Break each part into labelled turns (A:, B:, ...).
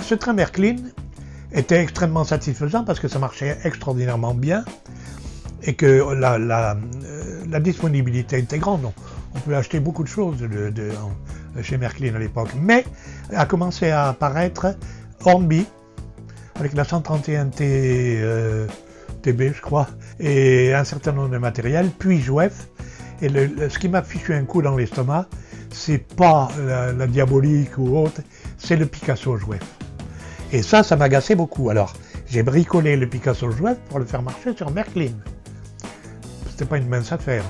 A: ce train Märklin était extrêmement satisfaisant parce que ça marchait extraordinairement bien et que la disponibilité était grande. On pouvait acheter beaucoup de choses chez Märklin à l'époque. Mais a commencé à apparaître Hornby avec la 131T TB, je crois, et un certain nombre de matériel, puis Jouef. Et ce qui m'a fichu un coup dans l'estomac, c'est pas la diabolique ou autre, c'est le Picasso Jouef. Et ça m'agaçait beaucoup. Alors, j'ai bricolé le Picasso Jouef pour le faire marcher sur Märklin. C'était pas une mince affaire.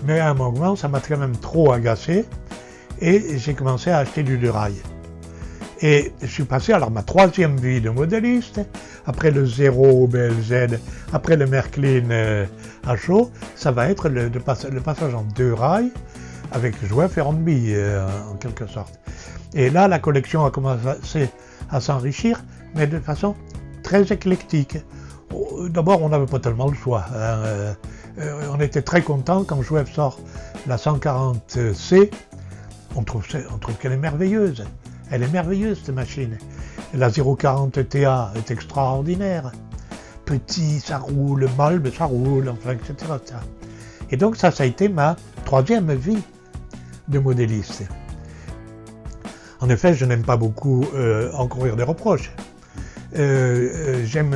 A: Mais à un moment, ça m'a quand même trop agacé et j'ai commencé à acheter du derail. Et je suis passé à ma troisième vie de modéliste, après le Zero BLZ, après le Märklin HO, ça va être le passage en derail avec Jouef et Hornby en quelque sorte. Et là, la collection a commencé à s'enrichir, mais de façon très éclectique. D'abord, on n'avait pas tellement le choix. On était très content quand Jouef sort la 140C. On trouve qu'elle est merveilleuse. Elle est merveilleuse, cette machine. La 040 TA est extraordinaire. Petit, ça roule, mal, mais ça roule, enfin, etc. Et donc ça a été ma troisième vie de modéliste. En effet, je n'aime pas beaucoup encourir des reproches. J'aime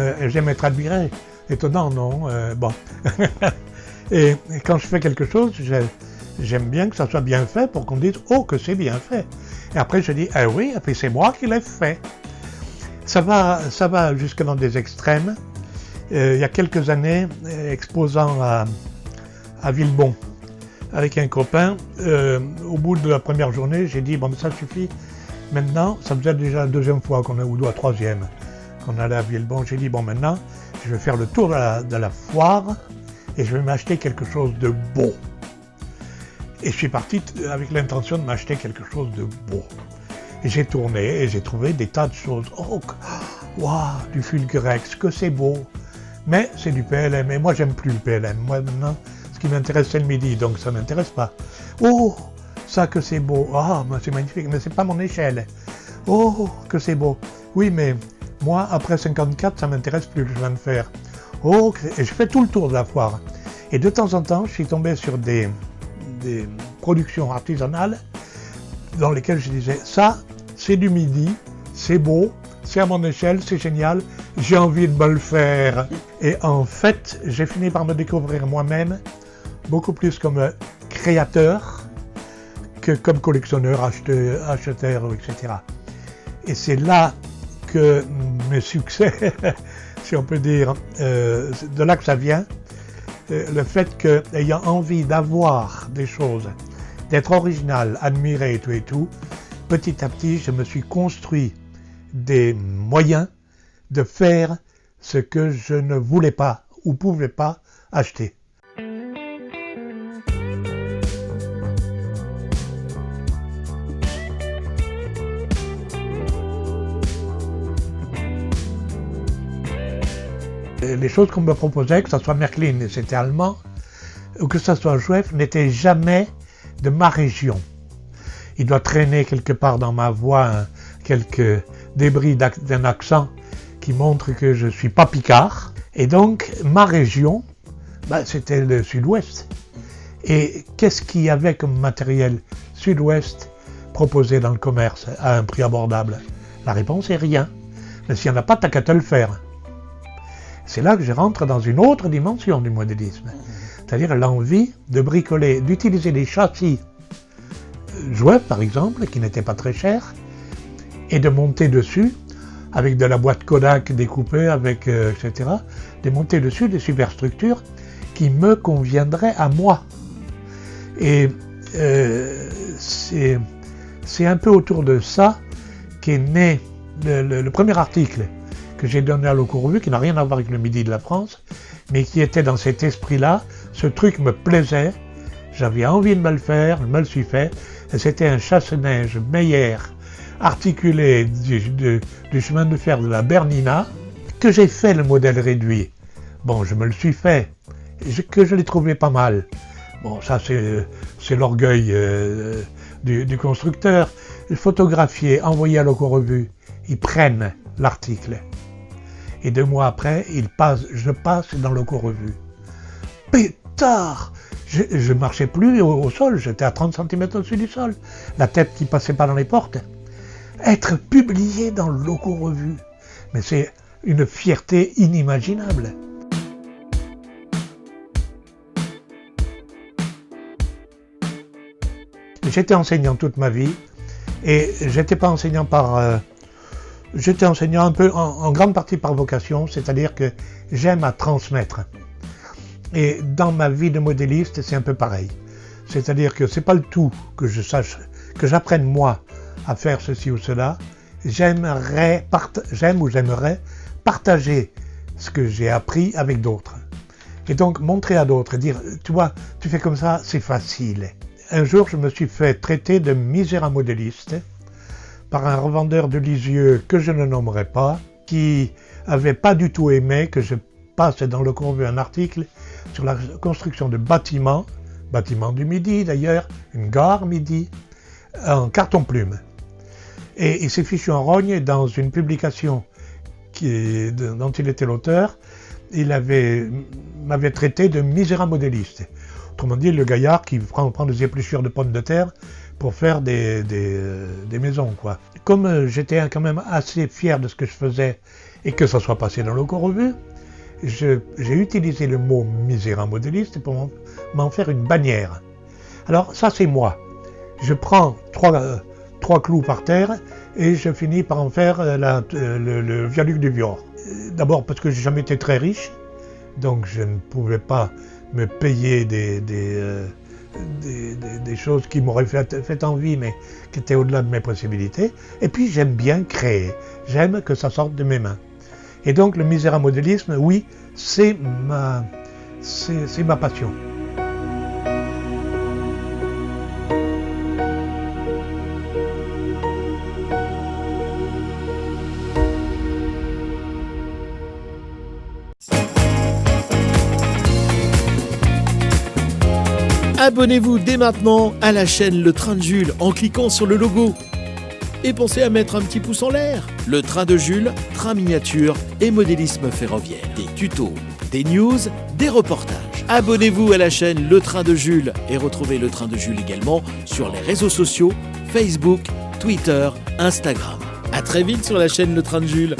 A: être admiré. Étonnant, non bon. Et quand je fais quelque chose, j'aime bien que ça soit bien fait pour qu'on dise « Oh, que c'est bien fait !» Et après, je dis « Ah oui, et puis c'est moi qui l'ai fait !» Ça va jusque dans des extrêmes. Il y a quelques années, exposant à Villebon, avec un copain, au bout de la première journée, j'ai dit « Bon, ça suffit. Maintenant, ça faisait déjà la deuxième fois ou la troisième qu'on allait à Villebon. J'ai dit « Bon, maintenant, je vais faire le tour de la foire et je vais m'acheter quelque chose de beau. » Et je suis parti avec l'intention de m'acheter quelque chose de beau. Et j'ai tourné et j'ai trouvé des tas de choses. Oh, waouh, du Fulgurex, que c'est beau. Mais c'est du PLM et moi j'aime plus le PLM. Moi maintenant, ce qui m'intéresse c'est le MIDI, donc ça m'intéresse pas. Oh, ça que c'est beau. Ah, c'est magnifique, mais c'est pas mon échelle. Oh, que c'est beau. Oui, mais moi après 54, ça m'intéresse plus, je viens de faire. Oh, et je fais tout le tour de la foire. Et de temps en temps, je suis tombé sur des productions artisanales dans lesquelles je disais ça c'est du MIDI, c'est beau, c'est à mon échelle, c'est génial, j'ai envie de me le faire. Et en fait j'ai fini par me découvrir moi-même beaucoup plus comme créateur que comme collectionneur, acheteur, etc. Et c'est là que mes succès, si on peut dire, de là que ça vient. Le fait qu'ayant envie d'avoir des choses, d'être original, admiré et tout, petit à petit, je me suis construit des moyens de faire ce que je ne voulais pas ou pouvais pas acheter. Les choses qu'on me proposait, que ce soit Märklin et c'était allemand, ou que ce soit Jouef, n'étaient jamais de ma région. Il doit traîner quelque part dans ma voix quelques débris d'un accent qui montre que je ne suis pas picard. Et donc, ma région, c'était le sud-ouest. Et qu'est-ce qu'il y avait comme matériel sud-ouest proposé dans le commerce à un prix abordable? La réponse est rien. Mais s'il n'y en a pas, t'as qu'à te le faire. C'est là que je rentre dans une autre dimension du modélisme, c'est-à-dire l'envie de bricoler, d'utiliser des châssis Jouef par exemple, qui n'étaient pas très chers, et de monter dessus, avec de la boîte Kodak découpée, etc., de monter dessus des superstructures qui me conviendraient à moi. Et c'est un peu autour de ça qu'est né le premier article que j'ai donné à l'Aucourvu, qui n'a rien à voir avec le Midi de la France, mais qui était dans cet esprit-là. Ce truc me plaisait, j'avais envie de me le faire, je me le suis fait, et c'était un chasse-neige Meyer articulé du chemin de fer de la Bernina, que j'ai fait le modèle réduit. Bon, je me le suis fait, que je l'ai trouvé pas mal. Bon, ça c'est l'orgueil du constructeur. Photographié, envoyé à l'Aucourvu, ils prennent l'article. Et 2 mois après, je passe dans le co-revue. Pétard! Je ne marchais plus au sol, j'étais à 30 cm au-dessus du sol. La tête qui passait pas dans les portes. Être publié dans le co-revue. Mais c'est une fierté inimaginable. J'étais enseignant toute ma vie et j'étais pas enseignant j'étais enseignant un peu en grande partie par vocation, c'est-à-dire que j'aime à transmettre. Et dans ma vie de modéliste, c'est un peu pareil. C'est-à-dire que c'est pas le tout que j'apprenne moi à faire ceci ou cela. J'aimerais partager ce que j'ai appris avec d'autres. Et donc montrer à d'autres, dire, tu vois, tu fais comme ça, c'est facile. Un jour, je me suis fait traiter de misérable modéliste par un revendeur de Lisieux que je ne nommerai pas, qui avait pas du tout aimé que je passe dans le co-revue un article sur la construction de bâtiment du Midi d'ailleurs, une gare Midi, en carton-plume. Et il s'est fichu en rogne dans une publication dont il était l'auteur, il m'avait traité de misérable modéliste. Autrement dit, le gaillard qui prend des épluchures de pommes de terre pour faire des maisons, quoi. Comme j'étais quand même assez fier de ce que je faisais et que ça soit passé dans le co-revue, j'ai utilisé le mot misérable modéliste pour m'en faire une bannière. Alors ça c'est moi. Je prends trois clous par terre et je finis par en faire le viaduc du Vior. D'abord parce que j'ai jamais été très riche, donc je ne pouvais pas me payer des choses qui m'auraient fait envie, mais qui étaient au-delà de mes possibilités. Et puis j'aime bien créer, j'aime que ça sorte de mes mains. Et donc le misérable modélisme, oui, c'est ma passion.
B: Abonnez-vous dès maintenant à la chaîne Le Train de Jules en cliquant sur le logo. Et pensez à mettre un petit pouce en l'air. Le Train de Jules, train miniature et modélisme ferroviaire. Des tutos, des news, des reportages. Abonnez-vous à la chaîne Le Train de Jules et retrouvez Le Train de Jules également sur les réseaux sociaux, Facebook, Twitter, Instagram. À très vite sur la chaîne Le Train de Jules.